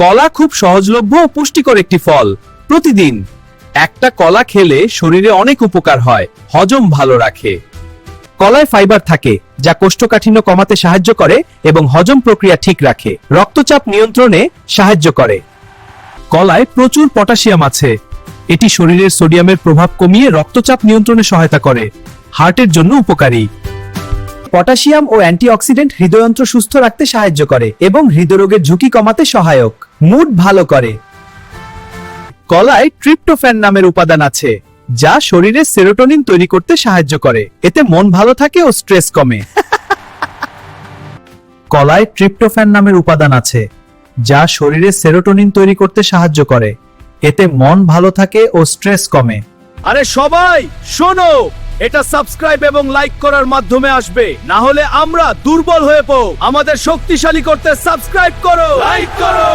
কলা খুব সহজলভ্য ও পুষ্টিকর একটি ফল। প্রতিদিন একটা কলা খেলে শরীরে অনেক উপকার হয়, হজম ভালো রাখে। কলায় ফাইবার থাকে যা কোষ্ঠকাঠিন্য কমাতে সাহায্য করে এবং হজম প্রক্রিয়া ঠিক রাখে। রক্তচাপ নিয়ন্ত্রণে সাহায্য করে। কলায় প্রচুর পটাশিয়াম আছে, এটি শরীরের সোডিয়ামের প্রভাব কমিয়ে রক্তচাপ নিয়ন্ত্রণে সহায়তা করে। হার্টের জন্য উপকারী। পটাশিয়াম ও অ্যান্টিঅক্সিডেন্ট হৃদযন্ত্র সুস্থ রাখতে সাহায্য করে এবং হৃদরোগের ঝুঁকি কমাতে সহায়ক। মুড ভালো করে। কলায় ট্রিপ্টোফ্যান নামের উপাদান আছে যা শরীরে সেরোটোনিন তৈরি করতে সাহায্য করে, এতে মন ভালো থাকে ও স্ট্রেস কমে। কলায় ট্রিপ্টোফ্যান নামের উপাদান আছে যা শরীরে সেরোটোনিন তৈরি করতে সাহায্য করে, এতে মন ভালো থাকে ও স্ট্রেস কমে। আরে সবাই শোনো, এটা সাবস্ক্রাইব এবং লাইক করার মাধ্যমে আসবে, না হলে আমরা দুর্বল হয়ে পড়ব। আমাদের শক্তিশালী করতে সাবস্ক্রাইব করো, লাইক করো।